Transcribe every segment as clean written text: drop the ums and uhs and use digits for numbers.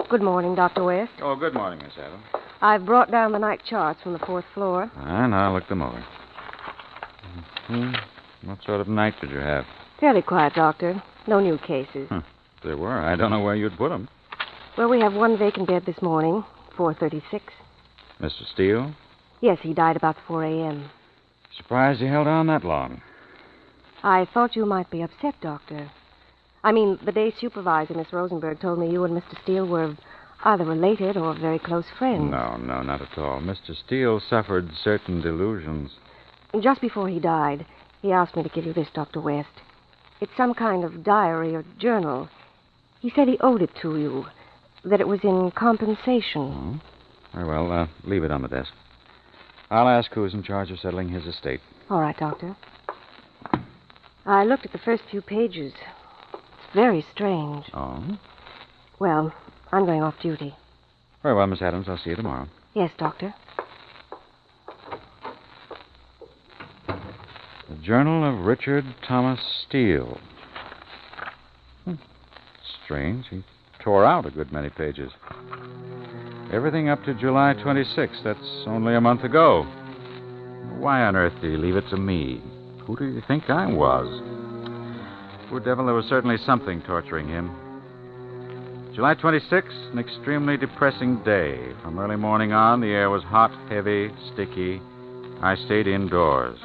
Good morning, Dr. West. Oh, good morning, Miss Adams. I've brought down the night charts from the 4th floor. And I'll look them over. What sort of night did you have? Fairly quiet, Doctor. No new cases. If there were, I don't know where you'd put them. Well, we have one vacant bed this morning, 436. Mr. Steele? Yes, he died about 4 a.m. Surprised he held on that long. I thought you might be upset, Doctor. I mean, the day supervisor, Miss Rosenberg, told me you and Mr. Steele were either related or very close friends. No, not at all. Mr. Steele suffered certain delusions. Just before he died, he asked me to give you this, Dr. West. It's some kind of diary or journal. He said he owed it to you, that it was in compensation. Very well, leave it on the desk. I'll ask who's in charge of settling his estate. All right, Doctor. I looked at the first few pages. It's very strange. Oh? Well, I'm going off duty. Very well, Miss Adams. I'll see you tomorrow. Yes, Doctor. The Journal of Richard Thomas Steele. Strange. He tore out a good many pages. Everything up to July 26th. That's only a month ago. Why on earth did he leave it to me? Who do you think I was? Poor devil, there was certainly something torturing him. July 26th, an extremely depressing day. From early morning on, the air was hot, heavy, sticky. I stayed indoors.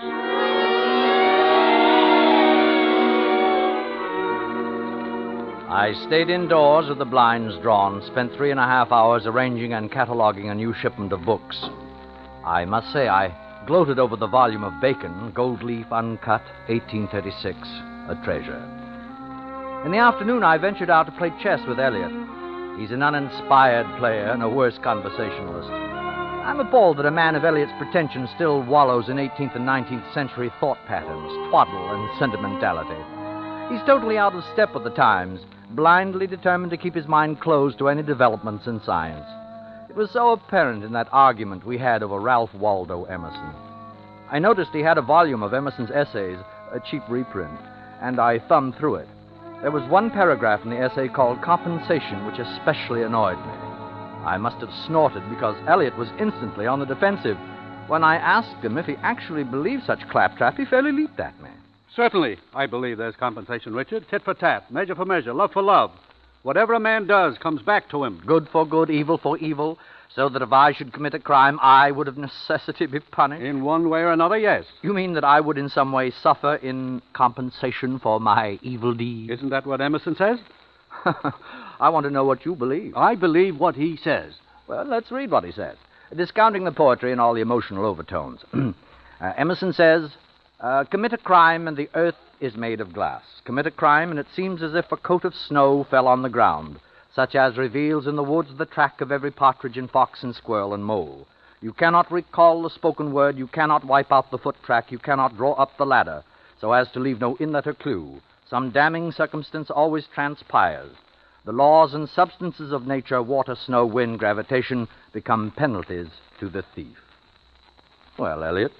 I stayed indoors with the blinds drawn, spent 3.5 hours arranging and cataloging a new shipment of books. I must say I gloated over the volume of Bacon, Gold Leaf Uncut, 1836, a treasure. In the afternoon, I ventured out to play chess with Elliot. He's an uninspired player and a worse conversationalist. I'm appalled that a man of Elliot's pretensions still wallows in 18th and 19th century thought patterns, twaddle, and sentimentality. He's totally out of step with the times, blindly determined to keep his mind closed to any developments in science. It was so apparent in that argument we had over Ralph Waldo Emerson. I noticed he had a volume of Emerson's essays, a cheap reprint, and I thumbed through it. There was one paragraph in the essay called Compensation, which especially annoyed me. I must have snorted because Eliot was instantly on the defensive. When I asked him if he actually believed such claptrap, he fairly leaped at me. Certainly, I believe there's compensation, Richard. Tit for tat, measure for measure, love for love. Whatever a man does comes back to him. Good for good, evil for evil, so that if I should commit a crime, I would of necessity be punished. In one way or another, yes. You mean that I would in some way suffer in compensation for my evil deed? Isn't that what Emerson says? I want to know what you believe. I believe what he says. Well, let's read what he says, discounting the poetry and all the emotional overtones. Emerson says, commit a crime and the earth is made of glass. Commit a crime and it seems as if a coat of snow fell on the ground, such as reveals in the woods the track of every partridge and fox and squirrel and mole. You cannot recall the spoken word, you cannot wipe out the foot track, you cannot draw up the ladder, so as to leave no inlet or clue. Some damning circumstance always transpires. The laws and substances of nature, water, snow, wind, gravitation, become penalties to the thief. Well, Eliot.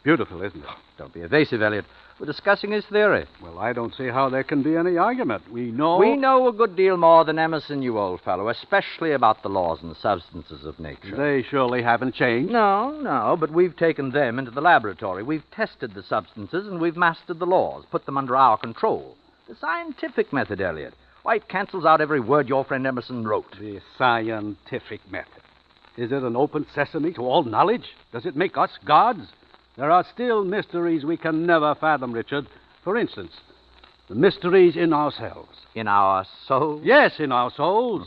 Beautiful, isn't it? Don't be evasive, Eliot. We're discussing his theory. Well, I don't see how there can be any argument. We know a good deal more than Emerson, you old fellow, especially about the laws and substances of nature. They surely haven't changed. No, but we've taken them into the laboratory. We've tested the substances and we've mastered the laws, put them under our control. The scientific method, Eliot. Why, it cancels out every word your friend Emerson wrote. The scientific method. Is it an open sesame to all knowledge? Does it make us gods? There are still mysteries we can never fathom, Richard. For instance, the mysteries in ourselves. In our souls? Yes, in our souls.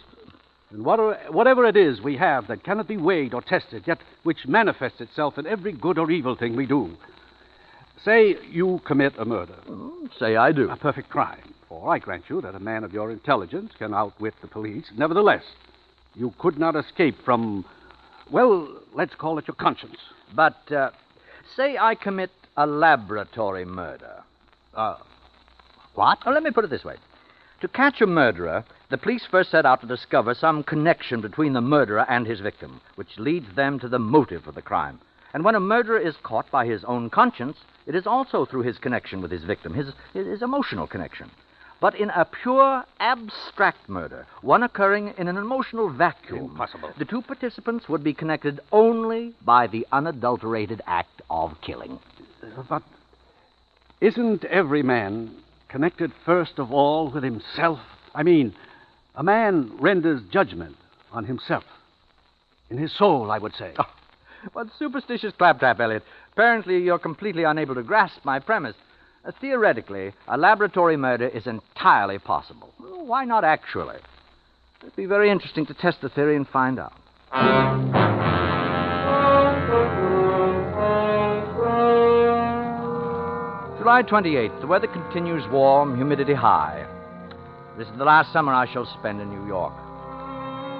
And whatever it is we have that cannot be weighed or tested, yet which manifests itself in every good or evil thing we do. Say you commit a murder. Say I do. A perfect crime. For I grant you that a man of your intelligence can outwit the police. Nevertheless, you could not escape from, well, let's call it your conscience. But, say I commit a laboratory murder. What? Oh, let me put it this way. To catch a murderer, the police first set out to discover some connection between the murderer and his victim, which leads them to the motive for the crime. And when a murderer is caught by his own conscience, it is also through his connection with his victim, his emotional connection. but in a pure abstract murder, one occurring in an emotional vacuum. Impossible. The two participants would be connected only by the unadulterated act of killing. But isn't every man connected first of all with himself? I mean, a man renders judgment on himself. In his soul, I would say. Oh, what superstitious claptrap, Elliot. Apparently you're completely unable to grasp my premise. Theoretically, a laboratory murder is entirely possible. Well, why not actually? It'd be very interesting to test the theory and find out. July 28th. The weather continues warm, humidity high. This is the last summer I shall spend in New York.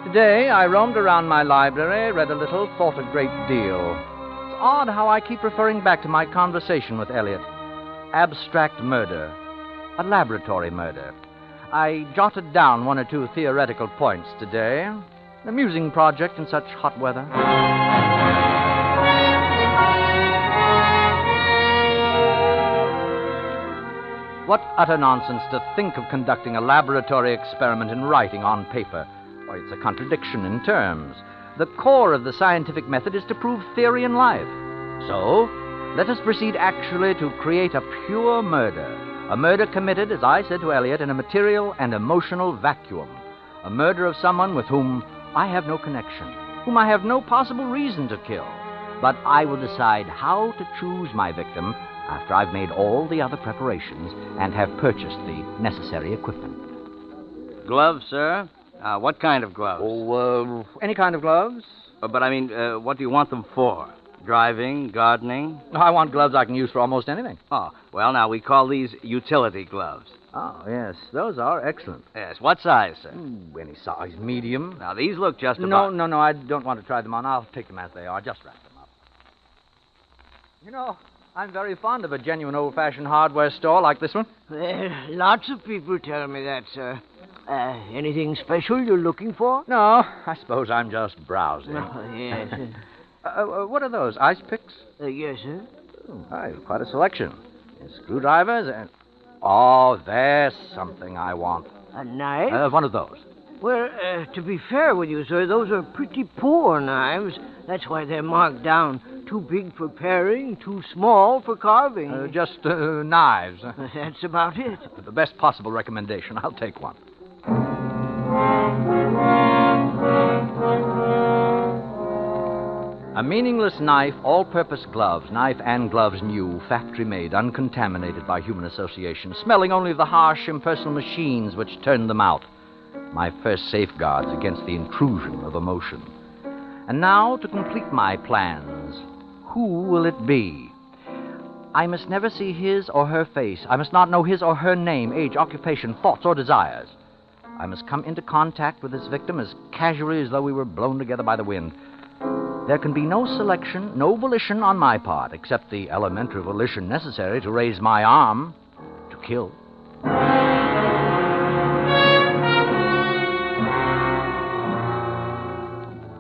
Today, I roamed around my library, read a little, thought a great deal. It's odd how I keep referring back to my conversation with Elliot. Abstract murder. A laboratory murder. I jotted down one or two theoretical points today. An amusing project in such hot weather. What utter nonsense to think of conducting a laboratory experiment in writing on paper. Why, it's a contradiction in terms. The core of the scientific method is to prove theory in life. So, let us proceed actually to create a pure murder. A murder committed, as I said to Elliot, in a material and emotional vacuum. A murder of someone with whom I have no connection, whom I have no possible reason to kill. But I will decide how to choose my victim after I've made all the other preparations and have purchased the necessary equipment. Gloves, sir? What kind of gloves? Oh, any kind of gloves? But I mean, what do you want them for? Driving, gardening? I want gloves I can use for almost anything. Oh, well, now, we call these utility gloves. Oh, yes, those are excellent. Yes, what size, sir? Any size, medium. Now, these look just about... No, I don't want to try them on. I'll take them as they are. Just wrap them up. You know, I'm very fond of a genuine old-fashioned hardware store like this one. Well, lots of people tell me that, sir. Anything special you're looking for? No, I suppose I'm just browsing. Oh, yes. What are those, ice picks? Yes, sir. Quite a selection. Screwdrivers and... Oh, there's something I want. A knife? One of those. Well, to be fair with you, sir, those are pretty poor knives. That's why they're marked down. Too big for paring, too small for carving. Just knives. That's about it. The best possible recommendation. I'll take one. A meaningless knife, all-purpose gloves, knife and gloves new, factory-made, uncontaminated by human association, smelling only of the harsh, impersonal machines which turned them out. My first safeguards against the intrusion of emotion. And now, to complete my plans, who will it be? I must never see his or her face. I must not know his or her name, age, occupation, thoughts, or desires. I must come into contact with this victim as casually as though we were blown together by the wind. There can be no selection, no volition on my part, except the elementary volition necessary to raise my arm to kill.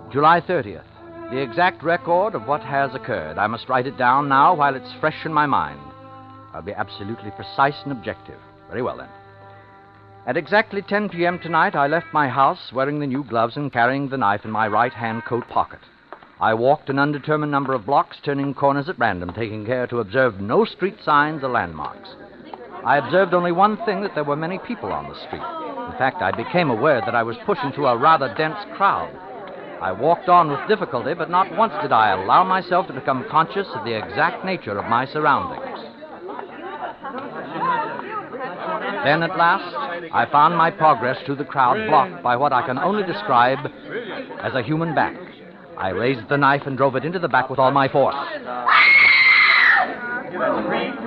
July 30th. The exact record of what has occurred. I must write it down now while it's fresh in my mind. I'll be absolutely precise and objective. Very well, then. At exactly 10 p.m. tonight, I left my house wearing the new gloves and carrying the knife in my right-hand coat pocket. I walked an undetermined number of blocks, turning corners at random, taking care to observe no street signs or landmarks. I observed only one thing, that there were many people on the street. In fact, I became aware that I was pushing through a rather dense crowd. I walked on with difficulty, but not once did I allow myself to become conscious of the exact nature of my surroundings. Then, at last, I found my progress through the crowd blocked by what I can only describe as a human back. I raised the knife and drove it into the back with all my force.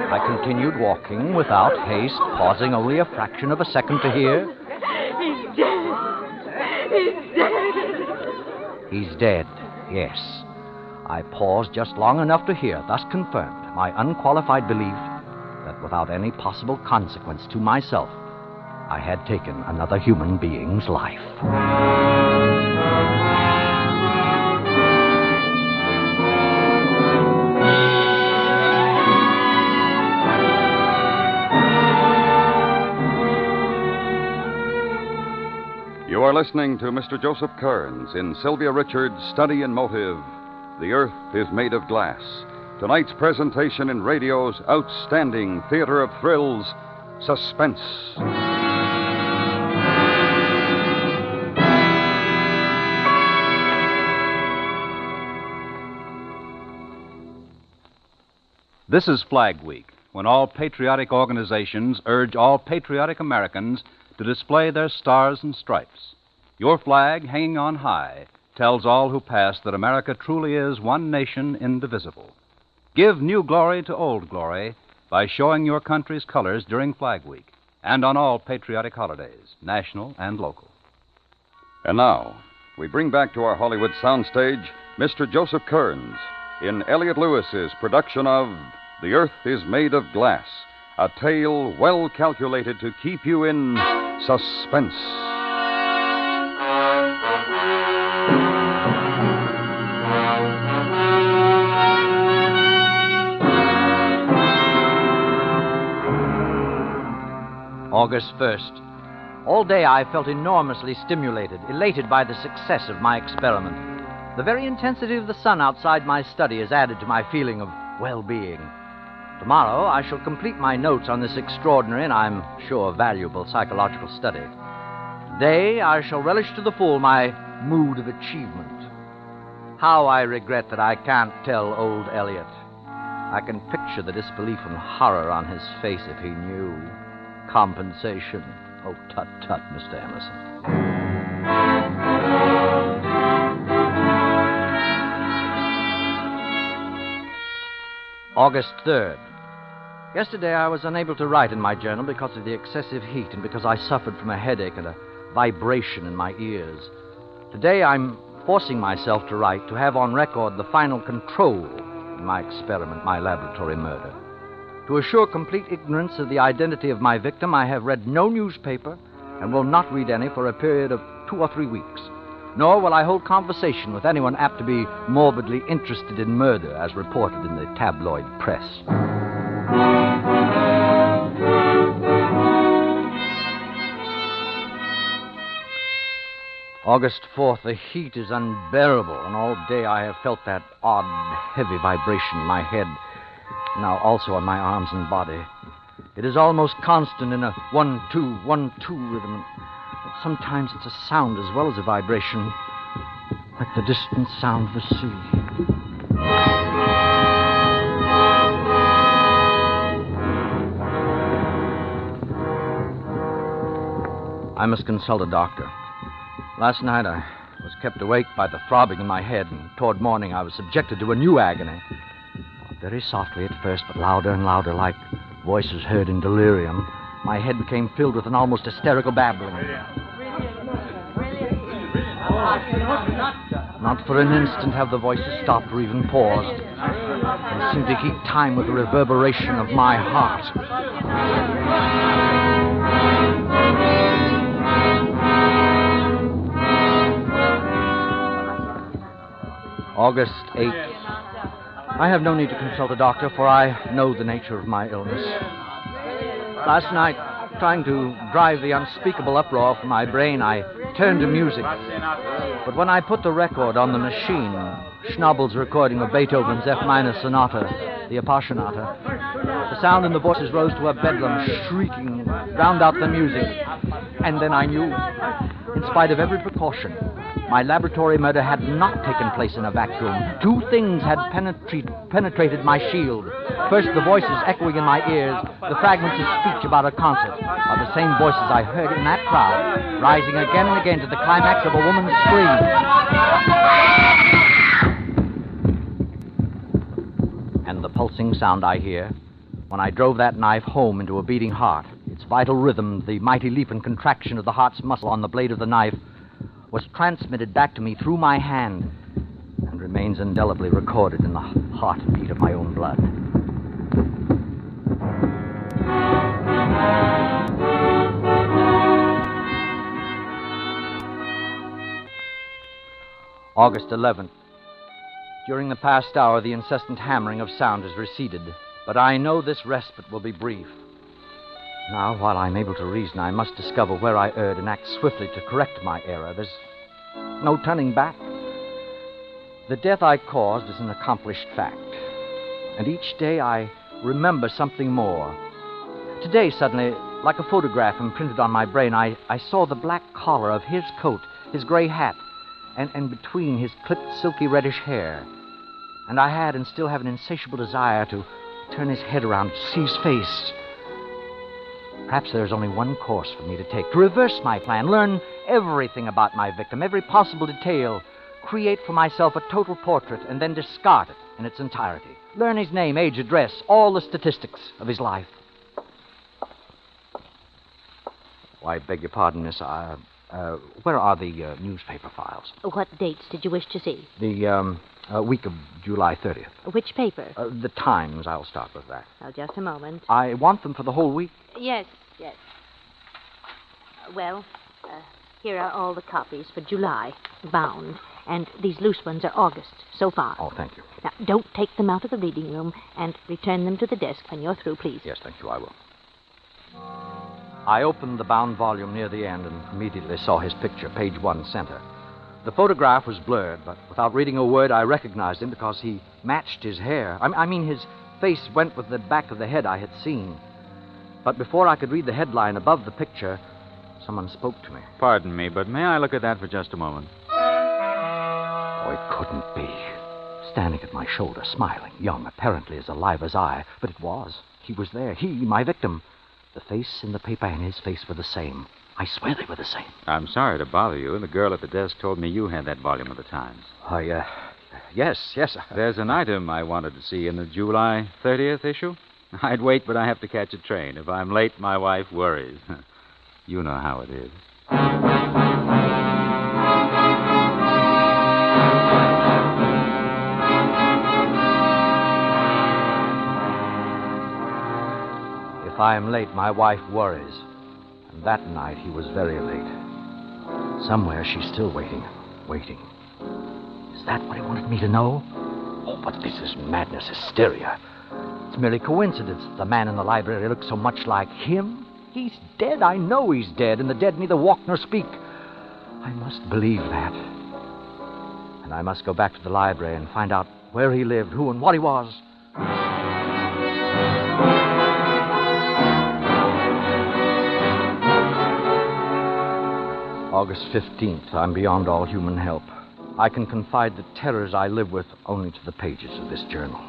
I continued walking without haste, pausing only a fraction of a second to hear. He's dead. He's dead. He's dead, yes. I paused just long enough to hear, thus confirmed my unqualified belief that without any possible consequence to myself, I had taken another human being's life. You are listening to Mr. Joseph Kearns in Sylvia Richards' Study in Motive, The Earth is Made of Glass. Tonight's presentation in radio's outstanding theater of thrills, Suspense. This is Flag Week, when all patriotic organizations urge all patriotic Americans to display their stars and stripes. Your flag, hanging on high, tells all who pass that America truly is one nation indivisible. Give new glory to old glory by showing your country's colors during Flag Week and on all patriotic holidays, national and local. And now, we bring back to our Hollywood soundstage Mr. Joseph Kearns in Elliott Lewis's production of The Earth is Made of Glass, a tale well calculated to keep you in suspense. August 1st. All day I felt enormously stimulated, elated by the success of my experiment. The very intensity of the sun outside my study has added to my feeling of well-being. Tomorrow I shall complete my notes on this extraordinary and, I'm sure, valuable psychological study. Today I shall relish to the full my mood of achievement. How I regret that I can't tell old Elliot. I can picture the disbelief and horror on his face if he knew. Compensation. Oh, tut-tut, Mr. Emerson. August 3rd. Yesterday I was unable to write in my journal because of the excessive heat and because I suffered from a headache and a vibration in my ears. Today I'm forcing myself to write to have on record the final control in my experiment, my laboratory murder. To assure complete ignorance of the identity of my victim, I have read no newspaper and will not read any for a period of 2 or 3 weeks. Nor will I hold conversation with anyone apt to be morbidly interested in murder, as reported in the tabloid press. August 4th. The heat is unbearable, and all day I have felt that odd, heavy vibration in my head, now also on my arms and body. It is almost constant in a 1-2, 1-2 rhythm. But sometimes it's a sound as well as a vibration, like the distant sound of the sea. I must consult a doctor. Last night I was kept awake by the throbbing in my head, and toward morning I was subjected to a new agony. Very softly at first, but louder and louder, like voices heard in delirium. My head became filled with an almost hysterical babbling. Not for an instant have the voices stopped or even paused. They seemed to keep time with the reverberation of my heart. August 8th. I have no need to consult a doctor, for I know the nature of my illness. Last night, trying to drive the unspeakable uproar from my brain, I turned to music. But when I put the record on the machine, Schnabel's recording of Beethoven's F minor sonata, the Appassionata, the sound in the voices rose to a bedlam, shrieking, drowned out the music. And then I knew, in spite of every precaution, my laboratory murder had not taken place in a vacuum. Two things had penetrated my shield. First, the voices echoing in my ears, the fragments of speech about a concert, are the same voices I heard in that crowd, rising again and again to the climax of a woman's scream. And the pulsing sound I hear when I drove that knife home into a beating heart, its vital rhythm, the mighty leap and contraction of the heart's muscle on the blade of the knife, was transmitted back to me through my hand and remains indelibly recorded in the heartbeat of my own blood. August 11th. During the past hour, the incessant hammering of sound has receded, but I know this respite will be brief. Now, while I'm able to reason, I must discover where I erred and act swiftly to correct my error. There's no turning back. The death I caused is an accomplished fact. And each day I remember something more. Today, suddenly, like a photograph imprinted on my brain, I saw the black collar of his coat, his gray hat, and between his clipped, silky, reddish hair. And I had and still have an insatiable desire to turn his head around to see his face. Perhaps there's only one course for me to take, to reverse my plan, learn everything about my victim, every possible detail, create for myself a total portrait, and then discard it in its entirety. Learn his name, age, address, all the statistics of his life. Oh, I beg your pardon, miss. Where are the newspaper files? What dates did you wish to see? The week of July 30th. Which paper? The Times. I'll start with that. Oh, just a moment. I want them for the whole week. Yes. Well, here are all the copies for July, bound. And these loose ones are August, so far. Oh, thank you. Now, don't take them out of the reading room and return them to the desk when you're through, please. Yes, thank you, I will. I opened the bound volume near the end and immediately saw his picture, page 1, center. The photograph was blurred, but without reading a word, I recognized him because he matched his hair. I mean, his face went with the back of the head I had seen. But before I could read the headline above the picture, someone spoke to me. Pardon me, but may I look at that for just a moment? Oh, it couldn't be. Standing at my shoulder, smiling, young, apparently as alive as I. But it was. He was there. He, my victim. The face in the paper and his face were the same. I swear they were the same. I'm sorry to bother you. The girl at the desk told me you had that volume of the Times. Yes. There's an item I wanted to see in the July 30th issue. I'd wait, but I have to catch a train. If I'm late, my wife worries. You know how it is. If I am late, my wife worries. And that night, he was very late. Somewhere, she's still waiting. Is that what he wanted me to know? Oh, but this is madness, hysteria. It's merely coincidence that the man in the library looks so much like him. He's dead. I know he's dead, and the dead neither walk nor speak. I must believe that. And I must go back to the library and find out where he lived, who and what he was. August 15th. I'm beyond all human help. I can confide the terrors I live with only to the pages of this journal.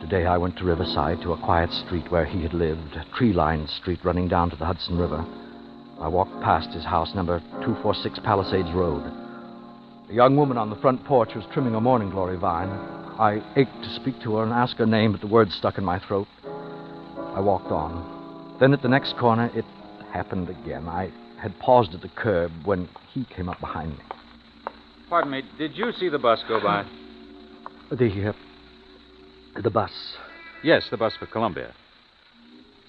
Today I went to Riverside, to a quiet street where he had lived, a tree-lined street running down to the Hudson River. I walked past his house, number 246 Palisades Road. A young woman on the front porch was trimming a morning glory vine. I ached to speak to her and ask her name, but the words stuck in my throat. I walked on. Then at the next corner, it happened again. I had paused at the curb when he came up behind me. Pardon me, did you see the bus go by? The bus. Yes, the bus for Columbia.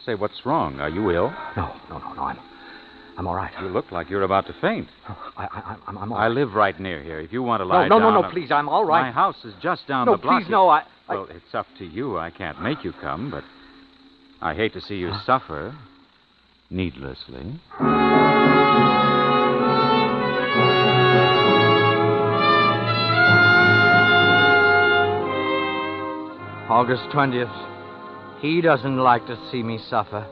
Say, what's wrong? Are you ill? No, I'm all right. You look like you're about to faint. I'm all right. I live right near here. If you want to lie No, down... please, I'm all right. My house is just down the block. No, please, no, Well, it's up to you. I can't make you come, but I hate to see you suffer needlessly. August 20th. He doesn't like to see me suffer.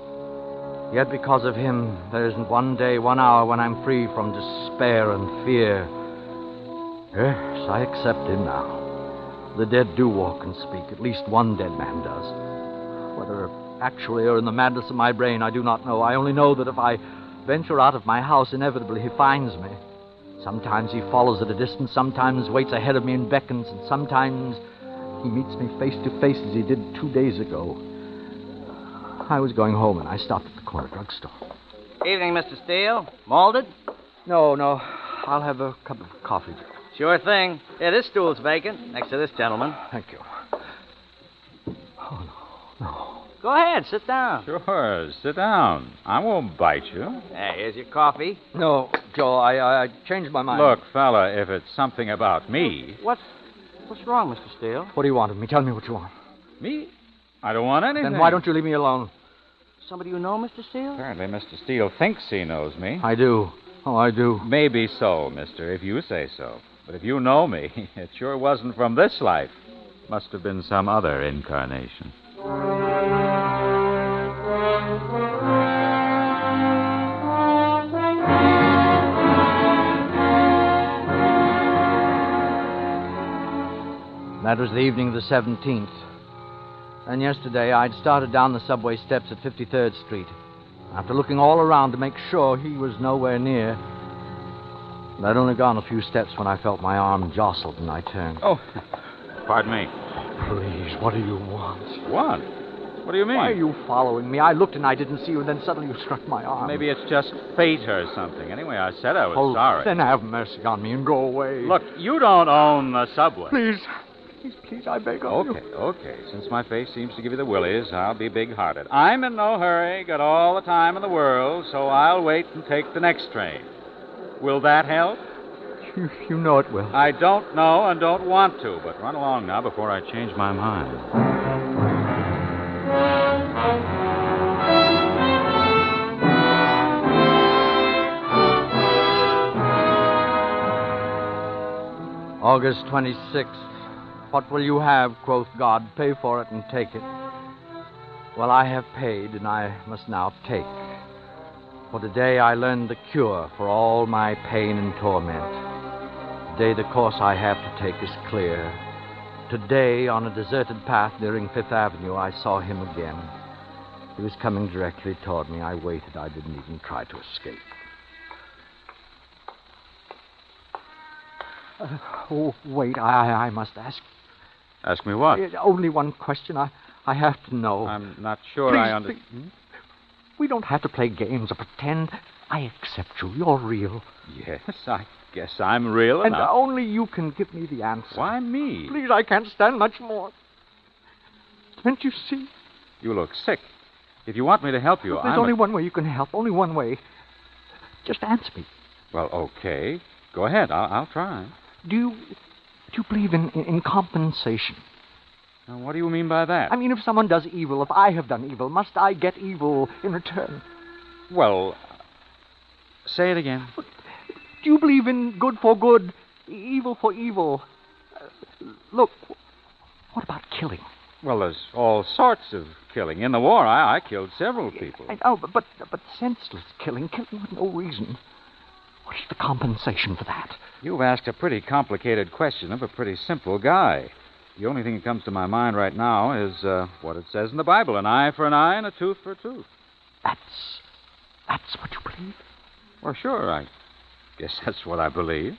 Yet because of him, there isn't one day, 1 hour when I'm free from despair and fear. Yes, I accept him now. The dead do walk and speak. At least one dead man does. Whether actually or in the madness of my brain, I do not know. I only know that if I venture out of my house, inevitably he finds me. Sometimes he follows at a distance, sometimes waits ahead of me and beckons, and sometimes he meets me face to face as he did 2 days ago. I was going home and I stopped at the corner drugstore. Evening, Mr. Steele. Malted? No. I'll have a cup of coffee. Sure thing. Here, this stool's vacant, next to this gentleman. Thank you. Oh, no. Go ahead, sit down. Sure, sit down. I won't bite you. Hey, here's your coffee. No, Joe, I changed my mind. Look, fella, if it's something about me... What's wrong, Mr. Steele? What do you want of me? Tell me what you want. Me? I don't want anything. Then why don't you leave me alone? somebody you know, Mr. Steele? Apparently, Mr. Steele thinks he knows me. I do. Oh, I do. Maybe so, mister, if you say so. But if you know me, it sure wasn't from this life. Must have been some other incarnation. That was the evening of the 17th. And yesterday, I'd started down the subway steps at 53rd Street. After looking all around to make sure he was nowhere near. And I'd only gone a few steps when I felt my arm jostled, and I turned. Oh, pardon me. Please, what do you want? What? What do you mean? Why are you following me? I looked and I didn't see you, and then suddenly you struck my arm. Maybe it's just fate or something. Anyway, I said I was sorry. Then have mercy on me and go away. Look, you don't own the subway. Please, I beg of you. Okay. Since my face seems to give you the willies, I'll be big-hearted. I'm in no hurry, got all the time in the world, so I'll wait and take the next train. Will that help? You know it will. I don't know and don't want to, but run along now before I change my mind. August 26th. What will you have, quoth God? Pay for it and take it. Well, I have paid, and I must now take. For today I learned the cure for all my pain and torment. Today the course I have to take is clear. Today, on a deserted path nearing Fifth Avenue, I saw him again. He was coming directly toward me. I waited. I didn't even try to escape. Wait, I must ask. Ask me what? Only one question. I have to know. I'm not sure Please, I understand. We don't have to play games or pretend. I accept you. You're real. Yes, I guess I'm real And enough. only you can give me the answer. Why me? Please, I can't stand much more. Can't you see? You look sick. If you want me to help you, There's only one way you can help. Only one way. Just answer me. Well, okay. Go ahead. I'll try. Do you believe in compensation? Now, what do you mean by that? I mean, if someone does evil, if I have done evil, must I get evil in return? Well, say it again. Do you believe in good for good, evil for evil? Look, what about killing? Well, there's all sorts of killing. In the war, I killed several people. I know, but senseless killing with no reason. What is the compensation for that? You've asked a pretty complicated question of a pretty simple guy. The only thing that comes to my mind right now is what it says in the Bible, an eye for an eye and a tooth for a tooth. That's what you believe? Well, sure, I guess that's what I believe.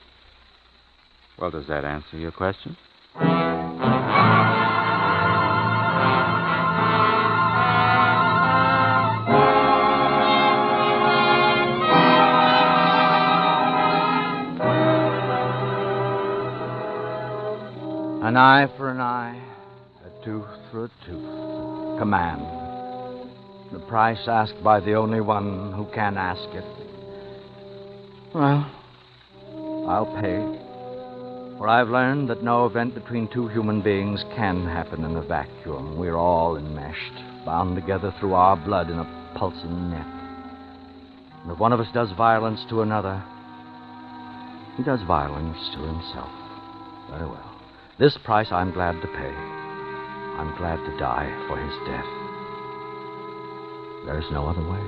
Well, does that answer your question? An eye for an eye, a tooth for a tooth. Command. The price asked by the only one who can ask it. Well, I'll pay. For I've learned that no event between two human beings can happen in a vacuum. We're all enmeshed, bound together through our blood in a pulsing net. And if one of us does violence to another, he does violence to himself. Very well. This price I'm glad to pay. I'm glad to die for his death. There's no other way.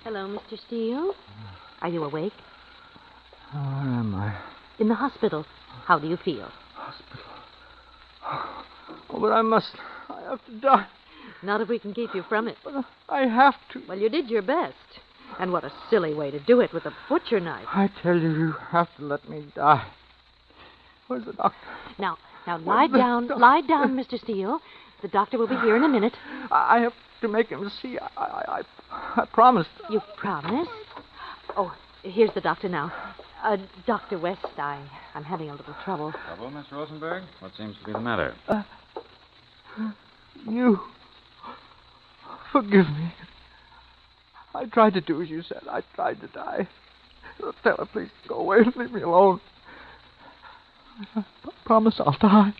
Hello, Mr. Steele. Are you awake? Where am I? In the hospital. How do you feel? Hospital. Oh, but I have to die. Not if we can keep you from it. But I have to. Well, you did your best. And what a silly way to do it with a butcher knife. I tell you, you have to let me die. Where's the doctor? Now lie down, Mr. Steele. The doctor will be here in a minute. I have to make him see. I promised. You promised? Oh, here's the doctor now. Dr. West, I'm having a little trouble. Trouble, Miss Rosenberg? What seems to be the matter? You. Forgive me. I tried to do as you said. I tried to die. Tell her, please, go away and leave me alone. I promise I'll die.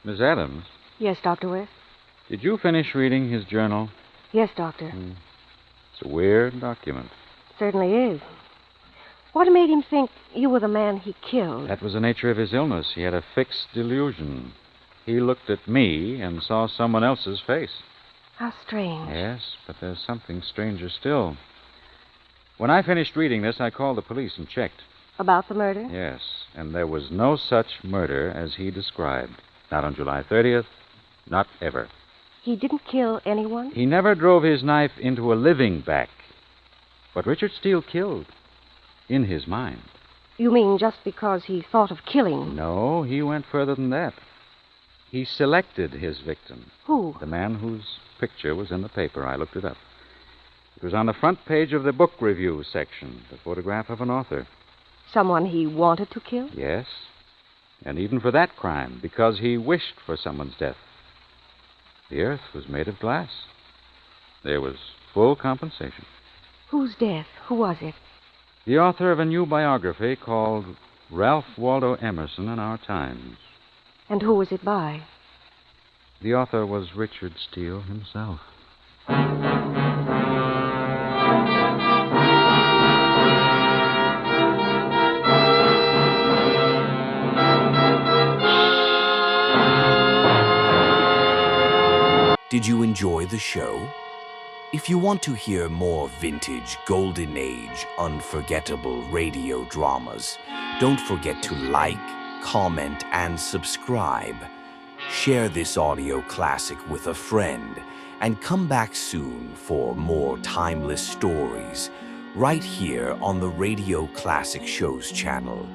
Miss Adams, Yes, Dr. West? did you finish reading his journal? Yes, Doctor. It's a weird document. Certainly is. What made him think you were the man he killed? That was the nature of his illness. He had a fixed delusion. He looked at me and saw someone else's face. How strange. Yes, but there's something stranger still. When I finished reading this, I called the police and checked. About the murder? Yes, and there was no such murder as he described. Not on July 30th, not ever. He didn't kill anyone? He never drove his knife into a living back. But Richard Steele killed. In his mind. You mean just because he thought of killing? No, he went further than that. He selected his victim. Who? The man whose picture was in the paper. I looked it up. It was on the front page of the book review section, the photograph of an author. Someone he wanted to kill? Yes. And even for that crime, because he wished for someone's death. The earth was made of glass. There was full compensation. Whose death? Who was it? The author of a new biography called Ralph Waldo Emerson in Our Times. And who was it by? The author was Richard Steele himself. Did you enjoy the show? If you want to hear more vintage, golden age, unforgettable radio dramas, don't forget to like, comment, and subscribe. Share this audio classic with a friend, and come back soon for more timeless stories, right here on the Radio Classic Shows channel.